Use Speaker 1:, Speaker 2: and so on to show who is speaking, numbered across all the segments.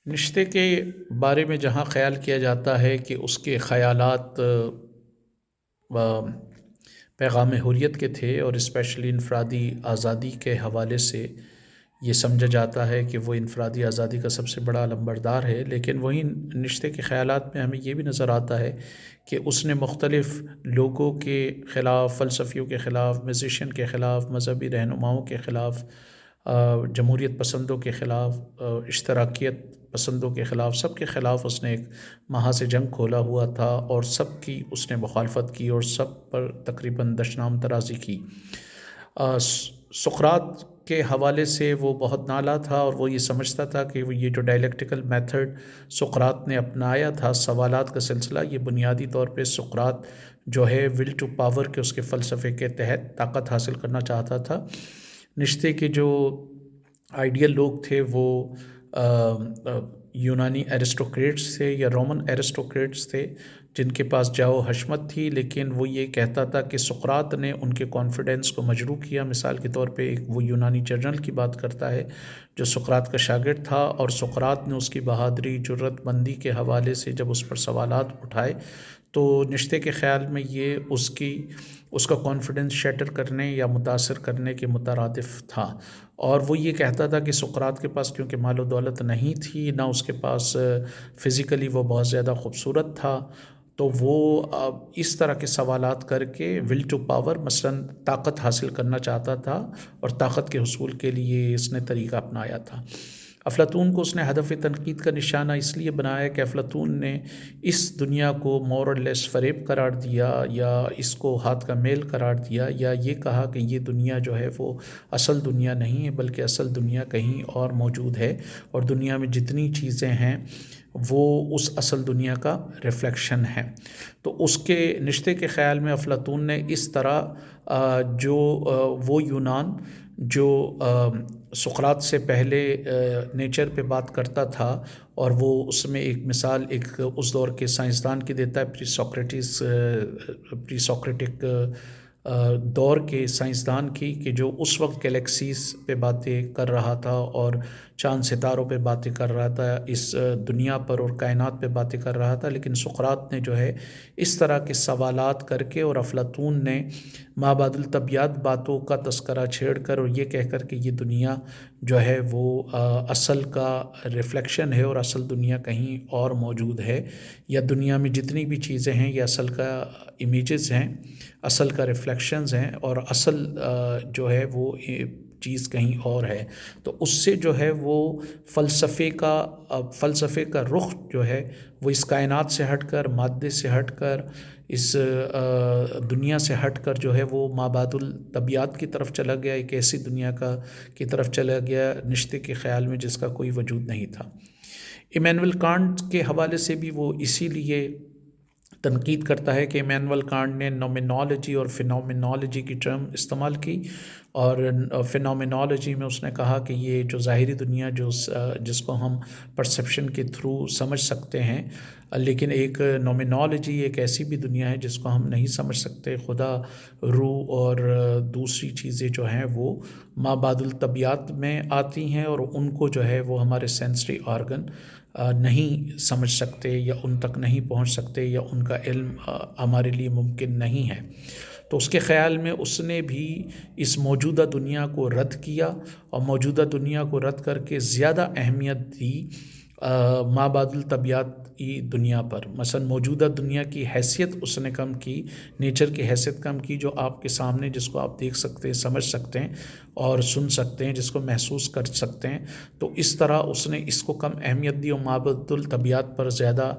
Speaker 1: رشتے کے بارے میں جہاں خیال کیا جاتا ہے کہ اس کے خیالات پیغام حریت کے تھے، اور اسپیشلی انفرادی آزادی کے حوالے سے یہ سمجھا جاتا ہے کہ وہ انفرادی آزادی کا سب سے بڑا علمبردار ہے، لیکن وہیں رشتے کے خیالات میں ہمیں یہ بھی نظر آتا ہے کہ اس نے مختلف لوگوں کے خلاف، فلسفیوں کے خلاف، میوزیشین کے خلاف، مذہبی رہنماؤں کے خلاف، جمہوریت پسندوں کے خلاف، اشتراکیت پسندوں کے خلاف، سب کے خلاف اس نے ایک محاذ جنگ کھولا ہوا تھا، اور سب کی اس نے مخالفت کی اور سب پر تقریباً دشنام درازی کی۔ سقراط کے حوالے سے وہ بہت نالا تھا، اور وہ یہ سمجھتا تھا کہ یہ جو ڈائلیکٹیکل میتھڈ سقراط نے اپنایا تھا، سوالات کا سلسلہ، یہ بنیادی طور پہ سقراط جو ہے ول ٹو پاور کے اس کے فلسفے کے تحت طاقت حاصل کرنا چاہتا تھا۔ رشتے کے جو آئیڈیل لوگ تھے وہ یونانی ایرسٹوکریٹس تھے یا رومن ایرسٹوکریٹس تھے، جن کے پاس جاؤ حشمت تھی، لیکن وہ یہ کہتا تھا کہ سقراط نے ان کے کانفیڈنس کو مجروح کیا۔ مثال کے طور پہ ایک وہ یونانی جنرل کی بات کرتا ہے جو سقراط کا شاگرد تھا، اور سقراط نے اس کی بہادری، جرأت مندی کے حوالے سے جب اس پر سوالات اٹھائے تو نشتے کے خیال میں یہ اس کا کانفیڈنس شیٹر کرنے یا متاثر کرنے کے مترادف تھا، اور وہ یہ کہتا تھا کہ سقراط کے پاس کیونکہ مال و دولت نہیں تھی، نہ اس کے پاس فزیکلی وہ بہت زیادہ خوبصورت تھا، تو وہ اس طرح کے سوالات کر کے ول ٹو پاور، مثلاً طاقت حاصل کرنا چاہتا تھا، اور طاقت کے حصول کے لیے اس نے طریقہ اپنایا تھا۔ افلاطون کو اس نے ہدف تنقید کا نشانہ اس لیے بنایا کہ افلاطون نے اس دنیا کو مور اور لیس فریب قرار دیا، یا اس کو ہاتھ کا میل قرار دیا، یا یہ کہا کہ یہ دنیا جو ہے وہ اصل دنیا نہیں ہے، بلکہ اصل دنیا کہیں اور موجود ہے، اور دنیا میں جتنی چیزیں ہیں وہ اس اصل دنیا کا ریفلیکشن ہے۔ تو اس کے نشتے کے خیال میں افلاطون نے اس طرح وہ یونان جو سقراط سے پہلے نیچر پہ بات کرتا تھا، اور وہ اس میں ایک مثال اس دور کے سائنسدان کی دیتا ہے، پری سوکریٹک دور کے سائنسدان کی، کہ جو اس وقت گلیکسیز پہ باتیں کر رہا تھا اور چاند ستاروں پہ باتیں کر رہا تھا، اس دنیا پر اور کائنات پہ باتیں کر رہا تھا، لیکن سقراط نے جو ہے اس طرح کے سوالات کر کے، اور افلاطون نے مابعد الطبیعیات باتوں کا تذکرہ چھیڑ کر، اور یہ کہہ کر کہ یہ دنیا جو ہے وہ اصل کا ریفلیکشن ہے، اور اصل دنیا کہیں اور موجود ہے، یا دنیا میں جتنی بھی چیزیں ہیں یہ اصل کا امیجز ہیں، اصل کا ریفلیکشنز ہیں، اور اصل جو ہے وہ چیز کہیں اور ہے۔ تو اس سے جو ہے وہ فلسفے کا رخ جو ہے وہ اس کائنات سے ہٹ کر، مادے سے ہٹ کر، اس دنیا سے ہٹ کر جو ہے وہ مابعد الطبیعیات کی طرف چلا گیا، ایک ایسی دنیا کی طرف چلا گیا رشتے کے خیال میں جس کا کوئی وجود نہیں تھا۔ ایمینول کانٹ کے حوالے سے بھی وہ اسی لیے تنقید کرتا ہے کہ ایمینول کانٹ نے نومینالوجی اور فینومینالوجی کی ٹرم استعمال کی، اور فینومینالوجی میں اس نے کہا کہ یہ جو ظاہری دنیا جس کو ہم پرسیپشن کے تھرو سمجھ سکتے ہیں، لیکن ایک نومینالوجی ایک ایسی بھی دنیا ہے جس کو ہم نہیں سمجھ سکتے، خدا، روح اور دوسری چیزیں جو ہیں وہ مابعد الطبیعیات میں آتی ہیں، اور ان کو جو ہے وہ ہمارے سینسری آرگن نہیں سمجھ سکتے، یا ان تک نہیں پہنچ سکتے، یا ان کا علم ہمارے لیے ممکن نہیں ہے۔ تو اس کے خیال میں اس نے بھی اس موجودہ دنیا کو رد کیا، اور موجودہ دنیا کو رد کر کے زیادہ اہمیت دی مابعد الطبیعیاتی دنیا پر۔ مثلا موجودہ دنیا کی حیثیت اس نے کم کی، نیچر کی حیثیت کم کی، جو آپ کے سامنے، جس کو آپ دیکھ سکتے ہیں، سمجھ سکتے ہیں اور سن سکتے ہیں، جس کو محسوس کر سکتے ہیں، تو اس طرح اس نے اس کو کم اہمیت دی، اور مابعد الطبیعیات پر زیادہ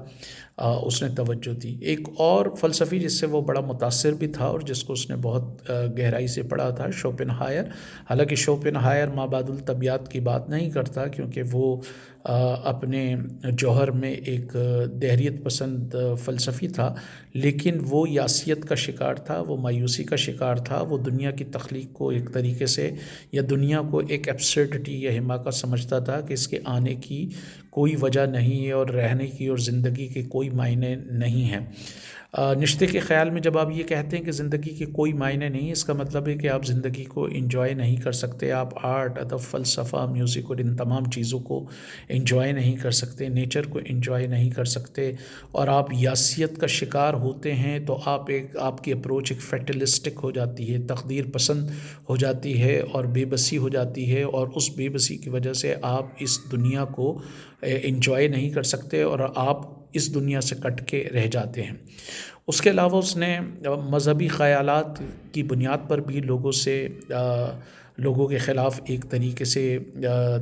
Speaker 1: اس نے توجہ دی۔ ایک اور فلسفی جس سے وہ بڑا متاثر بھی تھا، اور جس کو اس نے بہت گہرائی سے پڑھا تھا، شوپن ہائر۔ حالانکہ شوپن ہائر مابعد الطبیعیات کی بات نہیں کرتا، کیونکہ وہ اپنے جوہر میں ایک دہریت پسند فلسفی تھا، لیکن وہ یاسیت کا شکار تھا، وہ مایوسی کا شکار تھا، وہ دنیا کی تخلیق کو ایک طریقے سے، یا دنیا کو ایک ایبسرڈٹی یا حماقت سمجھتا تھا کہ اس کے آنے کی کوئی وجہ نہیں ہے، اور رہنے کی اور زندگی کے کوئی معنی نہیں ہیں۔ نشتے کے خیال میں جب آپ یہ کہتے ہیں کہ زندگی کے کوئی معنی نہیں، اس کا مطلب ہے کہ آپ زندگی کو انجوائے نہیں کر سکتے، آپ آرٹ، ادب، فلسفہ، میوزک اور ان تمام چیزوں کو انجوائے نہیں کر سکتے، نیچر کو انجوائے نہیں کر سکتے، اور آپ یاسیت کا شکار ہوتے ہیں، تو آپ کی اپروچ ایک فیٹلسٹک ہو جاتی ہے، تقدیر پسند ہو جاتی ہے اور بے بسی ہو جاتی ہے، اور اس بے بسی کی وجہ سے آپ اس دنیا کو انجوائے نہیں کر سکتے اور آپ اس دنیا سے کٹ کے رہ جاتے ہیں۔ اس کے علاوہ اس نے مذہبی خیالات کی بنیاد پر بھی لوگوں کے خلاف ایک طریقے سے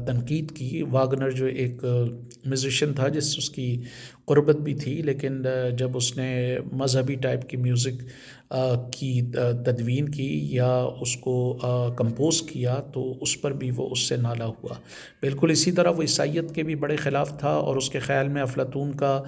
Speaker 1: تنقید کی۔ واگنر جو ایک میوزیشین تھا اس کی قربت بھی تھی، لیکن جب اس نے مذہبی ٹائپ کی میوزک کی تدوین کی یا اس کو کمپوز کیا تو اس پر بھی وہ اس سے نالا ہوا۔ بالکل اسی طرح وہ عیسائیت کے بھی بڑے خلاف تھا، اور اس کے خیال میں افلاطون کا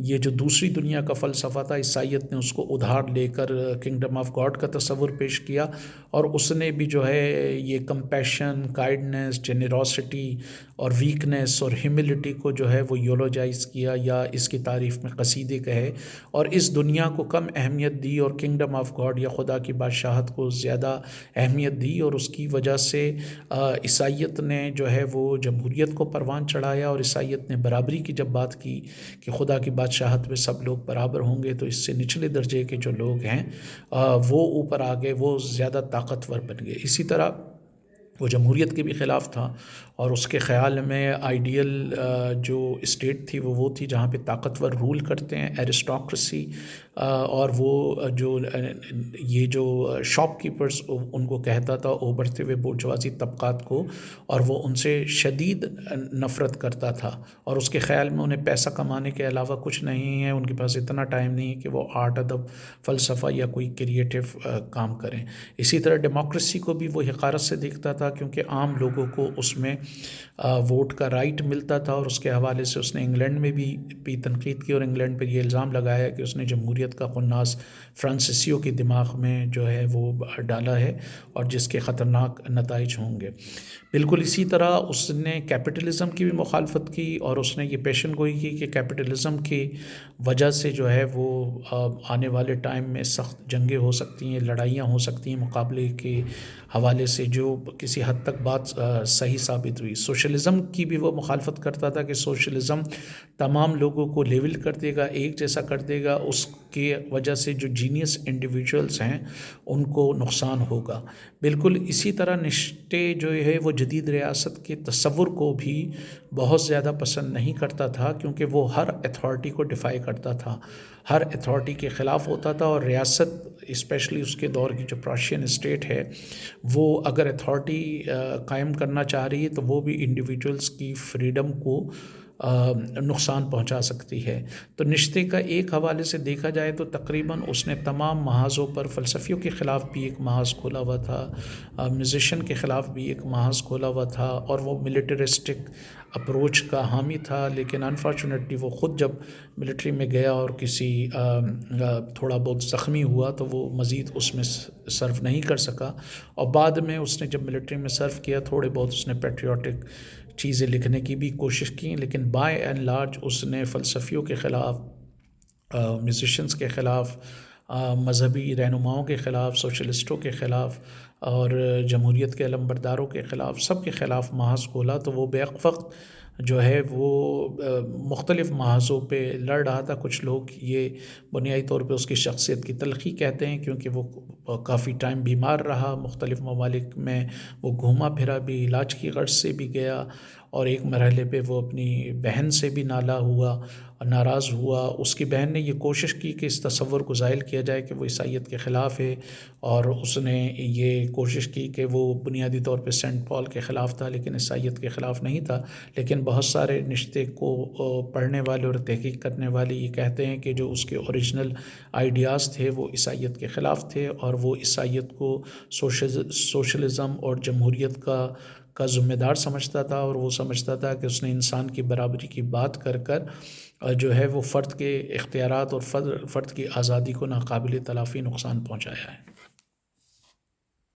Speaker 1: یہ جو دوسری دنیا کا فلسفہ تھا، عیسائیت نے اس کو ادھار لے کر کنگڈم آف گاڈ کا تصور پیش کیا، اور اس نے بھی جو ہے یہ کمپیشن، کائنڈنس، جنیروسٹی اور ویکنس اور ہیوملٹی کو جو ہے وہ یولوجائز کیا یا اس کی تعریف میں قصیدے کہے، اور اس دنیا کو کم اہمیت دی اور کنگڈم آف گاڈ یا خدا کی بادشاہت کو زیادہ اہمیت دی، اور اس کی وجہ سے عیسائیت نے جو ہے وہ جمہوریت کو پروان چڑھایا، اور عیسائیت نے برابری کی جب بات کی کہ خدا کی بادشاہت میں سب لوگ برابر ہوں گے، تو اس سے نچلے درجے کے جو لوگ ہیں وہ اوپر آ گئے، وہ زیادہ طاقتور بن گئے۔ اسی طرح وہ جمہوریت کے بھی خلاف تھا، اور اس کے خیال میں آئیڈیل جو اسٹیٹ تھی وہ تھی جہاں پہ طاقتور رول کرتے ہیں، ایرسٹوکریسی، اور وہ یہ جو شاپ کیپرز ان کو کہتا تھا ابھرتے ہوئے بورژوازی طبقات کو، اور وہ ان سے شدید نفرت کرتا تھا، اور اس کے خیال میں انہیں پیسہ کمانے کے علاوہ کچھ نہیں ہے، ان کے پاس اتنا ٹائم نہیں ہے کہ وہ آرٹ، ادب، فلسفہ یا کوئی کریٹیو کام کریں۔ اسی طرح ڈیموکریسی کو بھی وہ حقارت سے دیکھتا تھا، کیونکہ عام لوگوں کو اس میں ووٹ کا رائٹ ملتا تھا، اور اس کے حوالے سے اس نے انگلینڈ میں بھی تنقید کی، اور انگلینڈ پر یہ الزام لگایا کہ اس نے جمہوریت کا خناس فرانسیسیوں کے دماغ میں جو ہے وہ ڈالا ہے، اور جس کے خطرناک نتائج ہوں گے۔ بالکل اسی طرح اس نے کیپٹلزم کی بھی مخالفت کی، اور اس نے یہ پیشن گوئی کی کہ کیپٹلزم کی وجہ سے جو ہے وہ آنے والے ٹائم میں سخت جنگیں ہو سکتی ہیں، لڑائیاں ہو سکتی ہیں مقابلے کے حوالے سے، جو کسی حد تک بات صحیح ثابت ہوئی۔ سوشلزم کی بھی وہ مخالفت کرتا تھا کہ سوشلزم تمام لوگوں کو لیول کر دے گا، ایک جیسا کر دے گا، اس کی وجہ سے جو جینیس انڈیویجولز ہیں ان کو نقصان ہوگا۔ بالکل اسی طرح نشٹے جو ہے وہ جدید ریاست کے تصور کو بھی بہت زیادہ پسند نہیں کرتا تھا، کیونکہ وہ ہر اتھارٹی کو ڈیفائی کرتا تھا، ہر اتھارٹی کے خلاف ہوتا تھا، اور ریاست اسپیشلی اس کے دور کی جو پرشین اسٹیٹ ہے وہ اگر اتھارٹی قائم کرنا چاہ رہی ہے تو وہ بھی انڈیویجولز کی فریڈم کو نقصان پہنچا سکتی ہے۔ تو نشتے کا ایک حوالے سے دیکھا جائے تو تقریباً اس نے تمام محاذوں پر، فلسفیوں کے خلاف بھی ایک محاذ کھولا ہوا تھا، میوزیشین کے خلاف بھی ایک محاذ کھولا ہوا تھا، اور وہ ملیٹرسٹک اپروچ کا حامی تھا، لیکن انفارچونیٹلی وہ خود جب ملٹری میں گیا اور کسی تھوڑا بہت زخمی ہوا تو وہ مزید اس میں سرو نہیں کر سکا، اور بعد میں اس نے جب ملٹری میں سرو کیا تھوڑے بہت اس نے پیٹریوٹک چیزیں لکھنے کی بھی کوشش کی، لیکن بائی اینڈ لارج اس نے فلسفیوں کے خلاف، میوزیشینز کے خلاف، مذہبی رہنماؤں کے خلاف، سوشلسٹوں کے خلاف، اور جمہوریت کے علمبرداروں کے خلاف، سب کے خلاف محاذ کھولا، تو وہ بیک وقت جو ہے وہ مختلف محاذوں پہ لڑ رہا تھا۔ کچھ لوگ یہ بنیادی طور پہ اس کی شخصیت کی تلخی کہتے ہیں، کیونکہ وہ کافی ٹائم بیمار رہا، مختلف ممالک میں وہ گھوما پھرا بھی، علاج کی غرض سے بھی گیا، اور ایک مرحلے پہ وہ اپنی بہن سے بھی نالا ہوا، ناراض ہوا۔ اس کی بہن نے یہ کوشش کی کہ اس تصور کو زائل کیا جائے کہ وہ عیسائیت کے خلاف ہے، اور اس نے یہ کوشش کی کہ وہ بنیادی طور پہ سینٹ پال کے خلاف تھا، لیکن عیسائیت کے خلاف نہیں تھا۔ لیکن بہت سارے نشتے کو پڑھنے والے اور تحقیق کرنے والے یہ کہتے ہیں کہ جو اس کے اوریجنل آئیڈیاز تھے وہ عیسائیت کے خلاف تھے، اور وہ عیسائیت کو سوشلزم اور جمہوریت کا ذمہ دار سمجھتا تھا، اور وہ سمجھتا تھا کہ اس نے انسان کی برابری کی بات کر جو ہے وہ فرد کے اختیارات اور فرد کی آزادی کو ناقابل تلافی نقصان پہنچایا ہے۔